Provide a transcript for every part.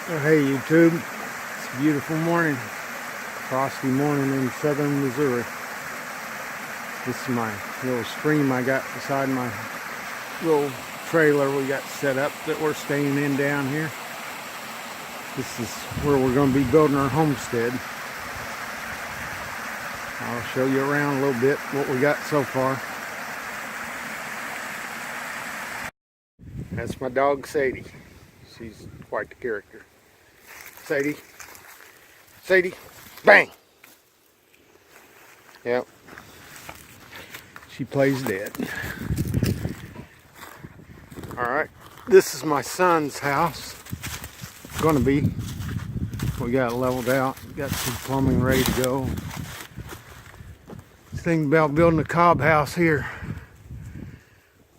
Well, hey YouTube, it's a beautiful morning, frosty morning in southern Missouri. This is my little stream I got beside my little trailer we got set up that we're staying in down here. This is where we're going to be building our homestead. I'll show you around a little bit what we got so far. That's my dog Sadie. She's quite the character. Sadie. Sadie. Bang! Yep. She plays dead. Alright. This is my son's house. Gonna be. We got it leveled out. Got some plumbing ready to go. Thinking about building a cob house here.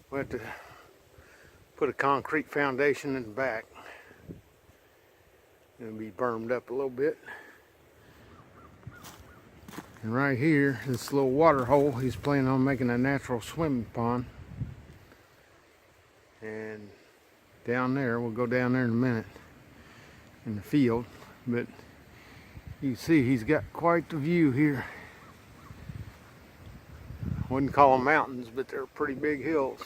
We have to put a concrete foundation in the back. It'll be bermed up a little bit. And right here, this little water hole, he's planning on making a natural swimming pond. And down there, we'll go down there in a minute, in the field. But you can see he's got quite the view here. Wouldn't call them mountains, but they're pretty big hills.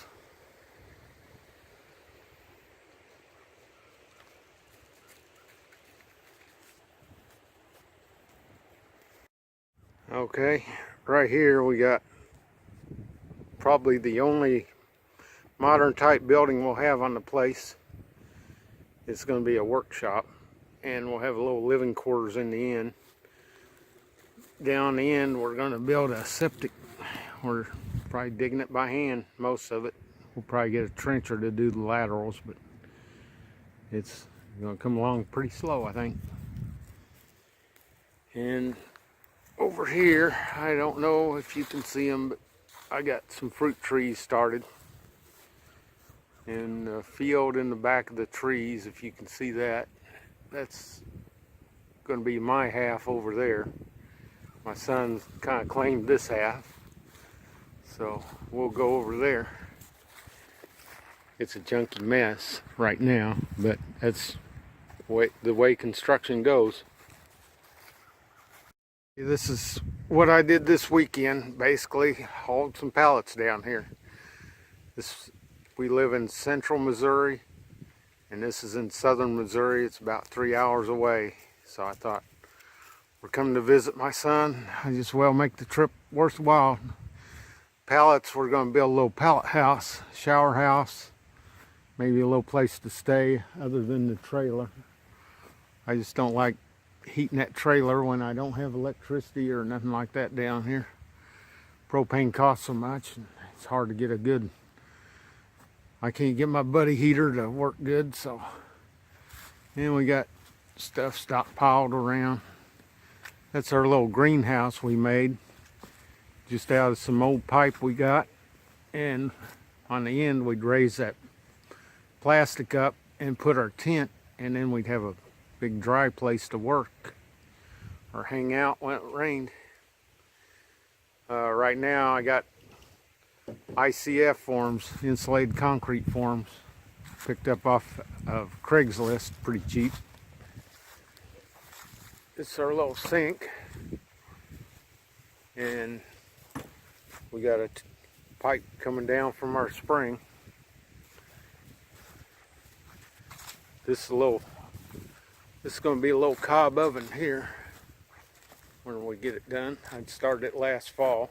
Okay, right here we got probably the only modern type building we'll have on the place. It's going to be a workshop, and we'll have a little living quarters in the end. Down the end we're going to build a septic. We're probably digging it by hand, most of it. We'll probably get a trencher to do the laterals, but it's going to come along pretty slow, I think. And over here, I don't know if you can see them, but I got some fruit trees started. And the field in the back of the trees, if you can see that, that's going to be my half over there. My son's kind of claimed this half, so we'll go over there. It's a junky mess right now, but that's the way construction goes. This is what I did this weekend. Basically hauled some pallets down here. We live in central Missouri, and this is in southern Missouri. It's about 3 hours away, so I thought, we're coming to visit my son, I just well make the trip worthwhile. Pallets, we're going to build a little pallet house, shower house, maybe a little place to stay other than the trailer. I just don't like heating that trailer when I don't have electricity or nothing like that down here. Propane costs so much, and it's hard to get a good, I can't get my buddy heater to work good, so. And we got stuff stockpiled around. That's our little greenhouse we made just out of some old pipe we got, and on the end we'd raise that plastic up and put our tent, and then we'd have a big dry place to work or hang out when it rained. Right now I got ICF forms, insulated concrete forms, picked up off of Craigslist, pretty cheap. This is our little sink, and we got a pipe coming down from our spring. This is going to be a little cob oven here when we get it done. I started it last fall.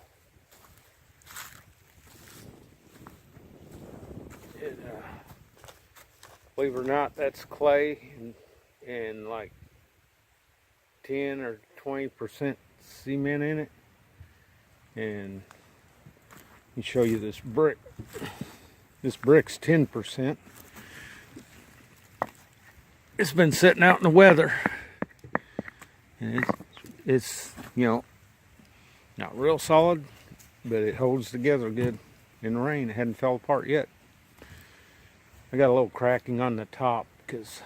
Believe it or not, that's clay and like 10 or 20% cement in it. And let me show you this brick. This brick's 10%. It's been sitting out in the weather, and it's you know, not real solid, but it holds together good in the rain. It hadn't fell apart yet. I got a little cracking on the top because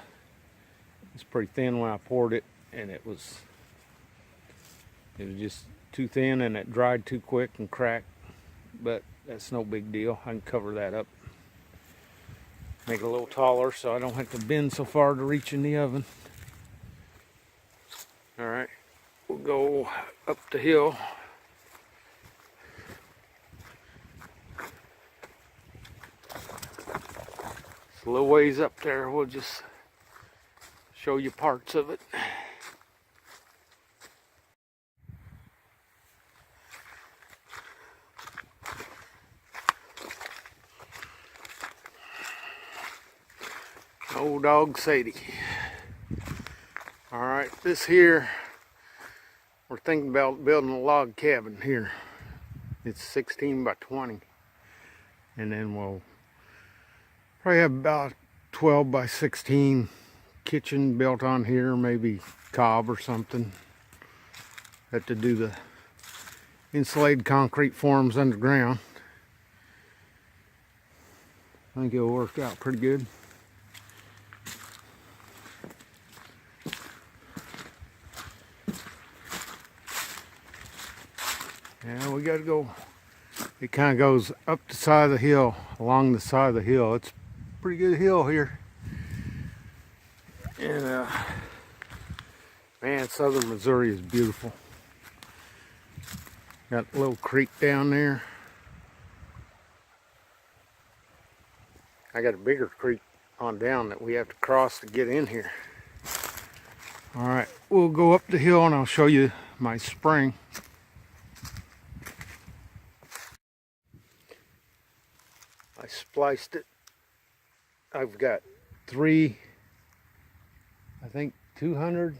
it's pretty thin when I poured it, and it was just too thin, and it dried too quick and cracked. But that's no big deal. I can cover that up. Make it a little taller so I don't have to bend so far to reach in the oven. up the hill. It's a little ways up there. We'll just show you parts of it. Old dog Sadie. Alright, this here, we're thinking about building a log cabin here. It's 16 by 20. And then we'll probably have about 12 by 16 kitchen built on here, maybe cob or something. Have to do the insulated concrete forms underground. I think it'll work out pretty good. Yeah, we got to go. It kind of goes up the side of the hill, along the side of the hill. It's a pretty good hill here. And man, southern Missouri is beautiful. Got a little creek down there. I got a bigger creek on down that we have to cross to get in here. All right, we'll go up the hill and I'll show you my spring. I spliced it. I've got 3, I think 200,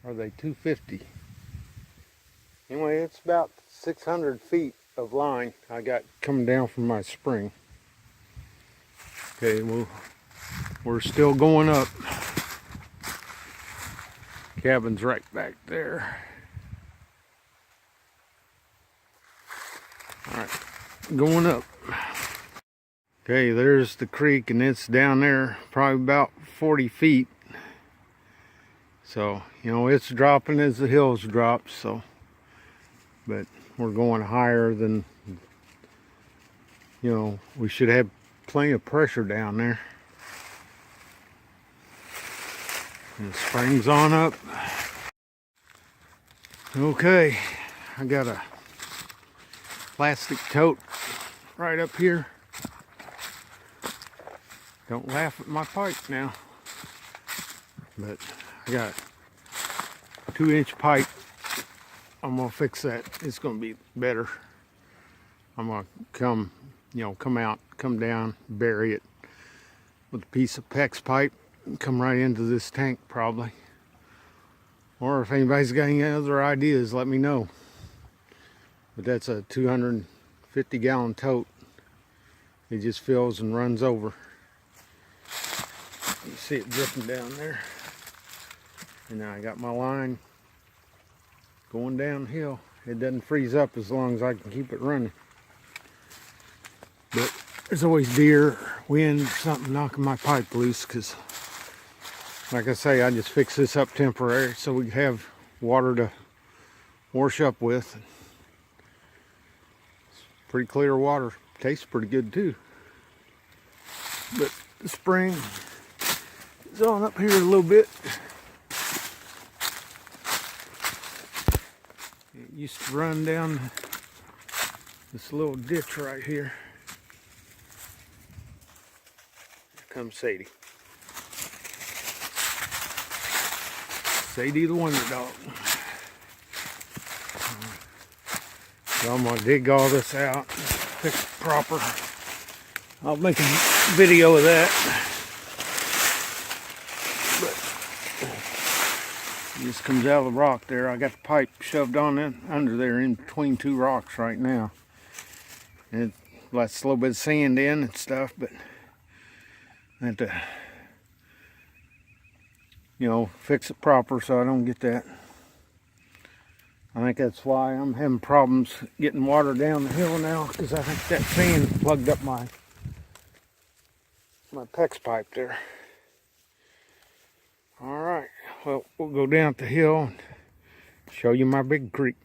or are they 250? Anyway, it's about 600 feet of line I got coming down from my spring. Okay, well, we're still going up. Cabin's right back there. All right, going up. Okay, there's the creek, and it's down there probably about 40 feet. So, you know, it's dropping as the hills drop, so, but we're going higher than, you know, we should have plenty of pressure down there. And the spring's on up. Okay, I got a plastic tote right up here. Don't laugh at my pipe now. But I got a 2-inch pipe. I'm gonna fix that. It's gonna be better. I'm gonna come out, come down, bury it with a piece of PEX pipe and come right into this tank probably. Or if anybody's got any other ideas, let me know. But that's a 250-gallon tote. It just fills and runs over. You see it dripping down there. And now I got my line going downhill. It doesn't freeze up as long as I can keep it running. But there's always deer, wind, something knocking my pipe loose, because like I say, I just fix this up temporary so we have water to wash up with. It's pretty clear water. Tastes pretty good too. But the spring is on up here a little bit. It used to run down this little ditch right here. Here comes Sadie. Sadie the Wonder Dog. So I'm gonna dig all this out, fix it proper. I'll make a video of that. But it just comes out of the rock there. I got the pipe shoved on in under there in between 2 rocks right now. And it lets a little bit of sand in and stuff, but I have to, you know, fix it proper so I don't get that. I think that's why I'm having problems getting water down the hill now, because I think that sand plugged up my PEX pipe there. All right, well, we'll go down the hill and show you my big creek.